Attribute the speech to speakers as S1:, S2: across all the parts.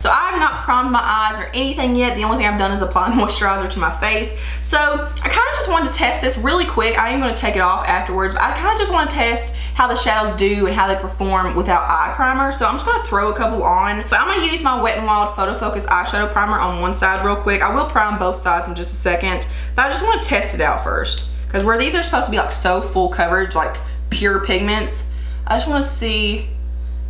S1: So I have not primed my eyes or anything yet. The only thing I've done is apply moisturizer to my face. So I kind of just wanted to test this really quick. I am going to take it off afterwards, but I kind of just want to test how the shadows do and how they perform without eye primer. So I'm just going to throw a couple on, but I'm going to use my Wet n Wild Photo Focus eyeshadow primer on one side real quick. I will prime both sides in just a second, but I just want to test it out first, because where these are supposed to be like so full coverage, like pure pigments, I just want to see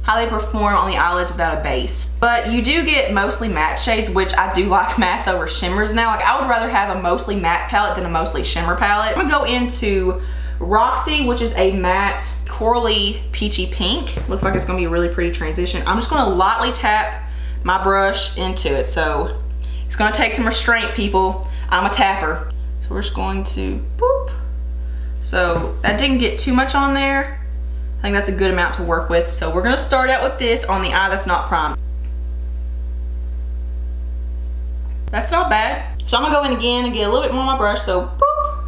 S1: how they perform on the eyelids without a base. But you do get mostly matte shades, which I do like mattes over shimmers now. Like I would rather have a mostly matte palette than a mostly shimmer palette. I'm gonna go into Roxy, which is a matte corally peachy pink. Looks like it's gonna be a really pretty transition. I'm just gonna lightly tap my brush into it. So it's gonna take some restraint, people. I'm a tapper. So we're just going to boop. So that didn't get too much on there. I think that's a good amount to work with. So we're gonna start out with this on the eye that's not primed. That's not bad. So I'm gonna go in again and get a little bit more on my brush, so boop.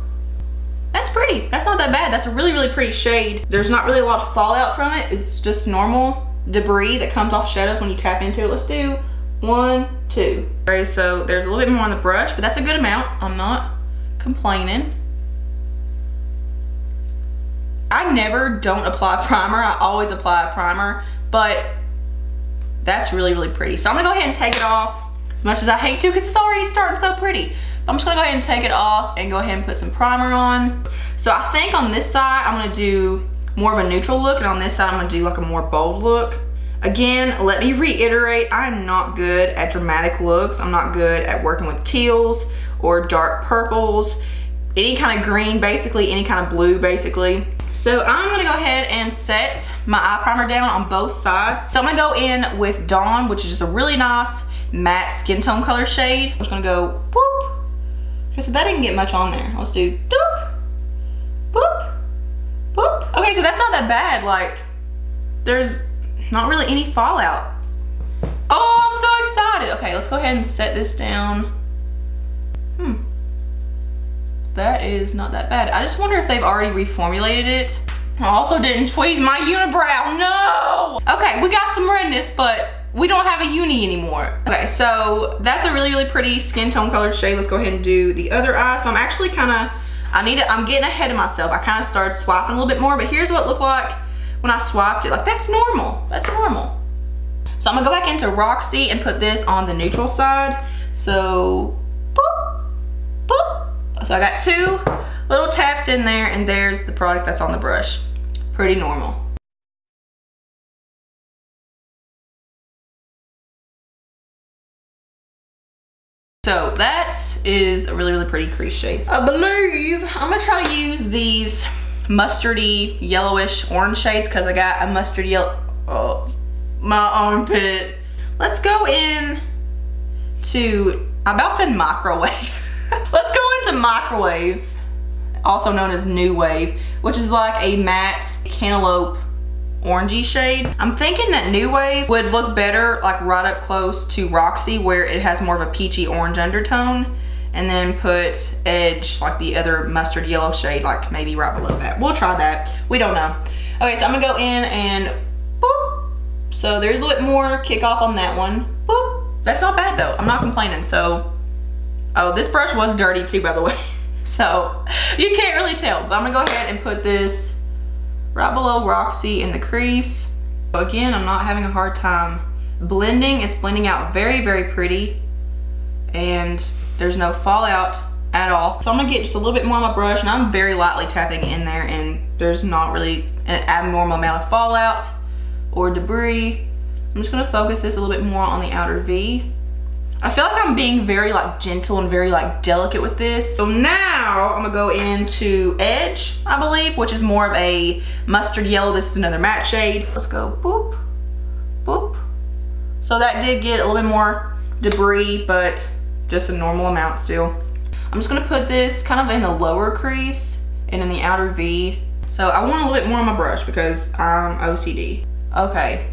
S1: That's pretty, that's not that bad. That's a really, really pretty shade. There's not really a lot of fallout from it. It's just normal debris that comes off shadows when you tap into it. Let's do 1, 2. Okay, so there's a little bit more on the brush, but that's a good amount. I'm not complaining. I never don't apply primer. I always apply a primer, but that's really, really pretty. So I'm gonna go ahead and take it off, as much as I hate to, because it's already starting so pretty. But I'm just gonna go ahead and take it off and go ahead and put some primer on. So I think on this side, I'm gonna do more of a neutral look, and on this side, I'm gonna do like a more bold look. Again, let me reiterate, I'm not good at dramatic looks. I'm not good at working with teals or dark purples, any kind of green, basically, any kind of blue, basically. So I'm gonna go ahead and set my eye primer down on both sides. So I'm gonna go in with Dawn, which is just a really nice matte skin tone color shade. I'm just gonna go whoop. Okay, so that didn't get much on there. Let's do doop, boop, boop. Okay, so that's not that bad. Like, there's not really any fallout. Oh, I'm so excited. Okay, let's go ahead and set this down. That is not that bad. I just wonder if they've already reformulated it. I also didn't tweeze my unibrow, no! Okay, we got some redness, but we don't have a uni anymore. Okay, so that's a really, really pretty skin tone color shade. Let's go ahead and do the other eye. So I'm actually I'm getting ahead of myself. I kind of started swiping a little bit more, but here's what it looked like when I swiped it. Like, that's normal, that's normal. So I'm gonna go back into Roxy and put this on the neutral side. So, boop, boop. So I got 2 little taps in there, and there's the product that's on the brush. Pretty normal. So that is a really, really pretty crease shade. I believe I'm gonna try to use these mustardy, yellowish orange shades, because I got a mustard yellow, oh, my armpits. Let's go in to, I about said microwave. Let's go into Microwave, also known as New Wave, which is like a matte cantaloupe orangey shade. I'm thinking that New Wave would look better like right up close to Roxy, where it has more of a peachy orange undertone, and then put Edge, like the other mustard yellow shade, like maybe right below that. We'll try that. We don't know. Okay, so I'm gonna go in and boop. So there's a little bit more kickoff on that one. Boop. That's not bad though. I'm not complaining. So, oh, this brush was dirty too, by the way. So you can't really tell, but I'm gonna go ahead and put this right below Roxy in the crease. So again, I'm not having a hard time blending. It's blending out very, very pretty, and there's no fallout at all. So I'm gonna get just a little bit more on my brush, and I'm very lightly tapping in there, and there's not really an abnormal amount of fallout or debris. I'm just gonna focus this a little bit more on the outer V. I feel like I'm being very like gentle and very like delicate with this. So now I'm gonna go into Edge, I believe, which is more of a mustard yellow. This is another matte shade. Let's go boop, boop. So that did get a little bit more debris, but just a normal amount still. I'm just gonna put this kind of in the lower crease and in the outer V. So I want a little bit more on my brush because I'm OCD. Okay.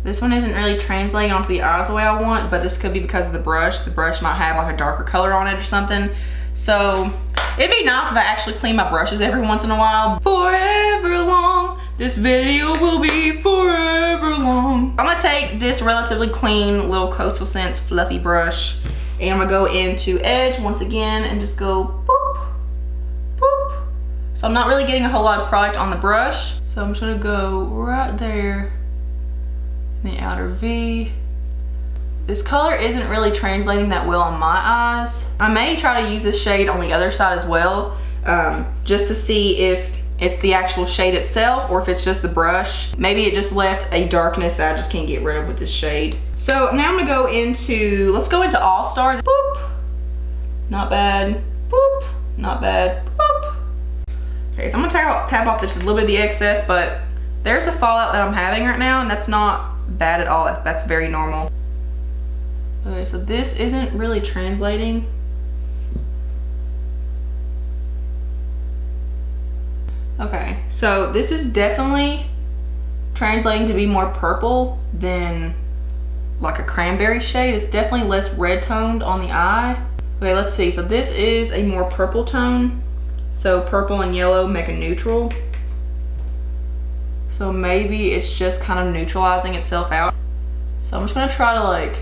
S1: This one isn't really translating onto the eyes the way I want, but this could be because of the brush. The brush might have like a darker color on it or something. So it'd be nice if I actually clean my brushes every once in a while. Forever long, this video will be forever long. I'm gonna take this relatively clean little Coastal Scents fluffy brush, and I'm gonna go into Edge once again and just go boop, boop. So I'm not really getting a whole lot of product on the brush. So I'm just gonna go right there in the outer V. This color isn't really translating that well on my eyes. I may try to use this shade on the other side as well, just to see if it's the actual shade itself or if it's just the brush. Maybe it just left a darkness that I just can't get rid of with this shade. So now I'm gonna go into, let's go into All Star. Boop, not bad, boop, not bad, boop. Okay, so I'm gonna tap off just a little bit of the excess, but there's a fallout that I'm having right now, and that's not bad at all. That's very normal. Okay, so this isn't really translating. Okay, so this is definitely translating to be more purple than like a cranberry shade. It's definitely less red toned on the eye. Okay, let's see. So this is a more purple tone. So purple and yellow make a neutral. So maybe it's just kind of neutralizing itself out. So I'm just gonna try to like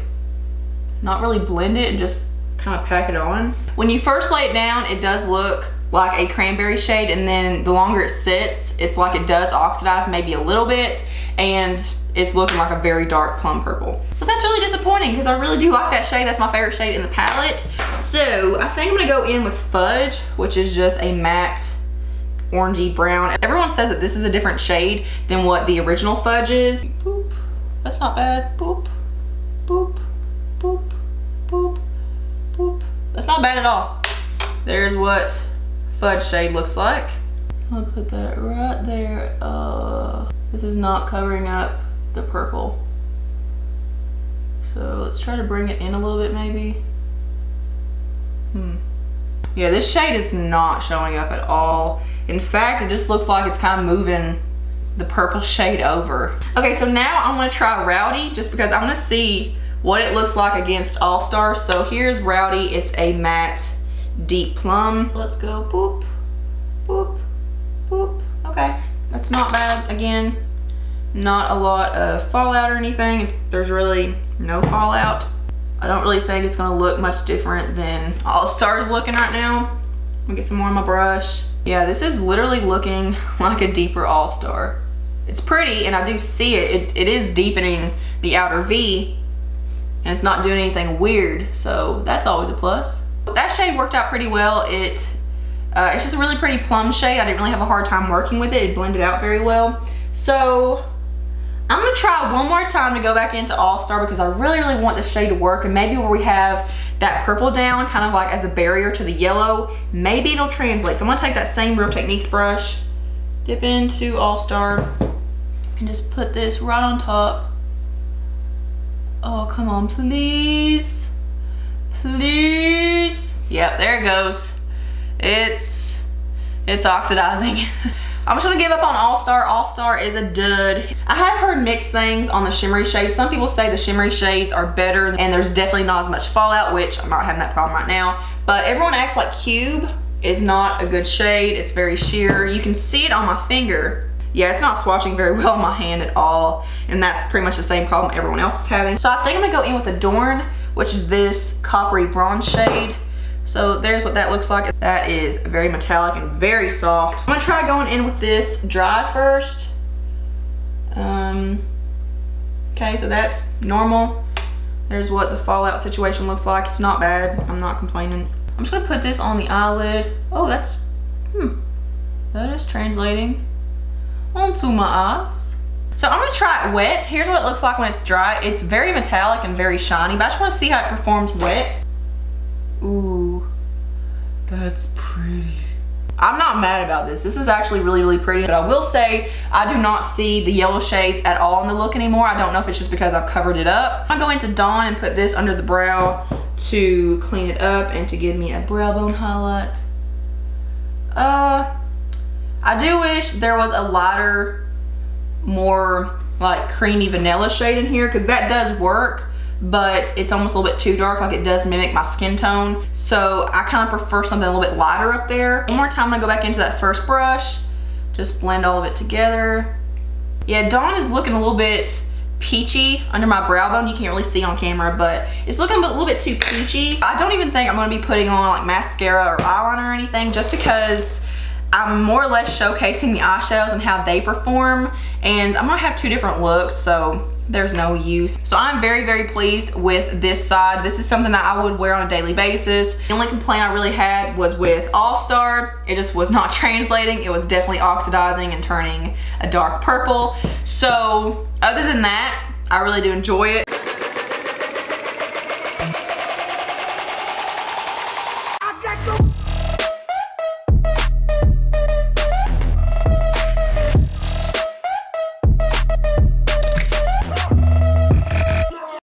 S1: not really blend it and just kind of pack it on. When you first lay it down, it does look like a cranberry shade, and then the longer it sits, it's like it does oxidize maybe a little bit, and it's looking like a very dark plum purple. So that's really disappointing because I really do like that shade. That's my favorite shade in the palette. So I think I'm gonna go in with Fudge, which is just a matte orangey brown. Everyone says that this is a different shade than what the original Fudge is. Boop, that's not bad. Boop, boop, boop, boop, boop. That's not bad at all. There's what Fudge shade looks like. So I'm gonna put that right there. This is not covering up the purple. So let's try to bring it in a little bit maybe. Yeah, this shade is not showing up at all. In fact, it just looks like it's kind of moving the purple shade over. Okay, so now I'm gonna try Rowdy just because I wanna see what it looks like against All Star. So here's Rowdy. It's a matte deep plum. Let's go boop, boop, boop. Okay, that's not bad. Again, not a lot of fallout or anything. There's really no fallout. I don't really think it's gonna look much different than All Star's looking right now. I'm gonna get some more on my brush. Yeah, this is literally looking like a deeper All Star. It's pretty, and I do see it. It is deepening the outer V, and it's not doing anything weird, so that's always a plus. That shade worked out pretty well. It's just a really pretty plum shade. I didn't really have a hard time working with it. It blended out very well. So I'm gonna try one more time to go back into All Star because I really, really want this shade to work, and maybe where we have that purple down kind of like as a barrier to the yellow, maybe it'll translate. So I'm gonna take that same Real Techniques brush, dip into All Star, and just put this right on top. Oh, come on, please. Please. Yep, there it goes. It's oxidizing. I'm just gonna give up on All Star. All Star is a dud. I have heard mixed things on the shimmery shades. Some people say the shimmery shades are better and there's definitely not as much fallout, which I'm not having that problem right now. But everyone acts like Cube is not a good shade. It's very sheer. You can see it on my finger. Yeah, it's not swatching very well in my hand at all. And that's pretty much the same problem everyone else is having. So I think I'm gonna go in with Adorn, which is this coppery bronze shade. So there's what that looks like. That is very metallic and very soft. I'm gonna try going in with this dry first. Okay, so that's normal. There's what the fallout situation looks like. It's not bad, I'm not complaining. I'm just gonna put this on the eyelid. Oh, that is translating onto my eyes. So I'm gonna try it wet. Here's what it looks like when it's dry. It's very metallic and very shiny, but I just wanna see how it performs wet. Ooh, that's pretty. I'm not mad about this. This is actually really, really pretty, but I will say I do not see the yellow shades at all in the look anymore. I don't know if it's just because I've covered it up. I'm gonna go into Dawn and put this under the brow to clean it up and to give me a brow bone highlight. I do wish there was a lighter, more like creamy vanilla shade in here, because that does work, but it's almost a little bit too dark. Like, it does mimic my skin tone. So I kind of prefer something a little bit lighter up there. One more time, I'm gonna go back into that first brush, just blend all of it together. Yeah, Dawn is looking a little bit peachy under my brow bone. You can't really see on camera, but it's looking a little bit too peachy. I don't even think I'm gonna be putting on like mascara or eyeliner or anything, just because I'm more or less showcasing the eyeshadows and how they perform, and I'm gonna have two different looks, so there's no use. So I'm very, very pleased with this side. This is something that I would wear on a daily basis. The only complaint I really had was with All Star. It just was not translating. It was definitely oxidizing and turning a dark purple. So other than that, I really do enjoy it.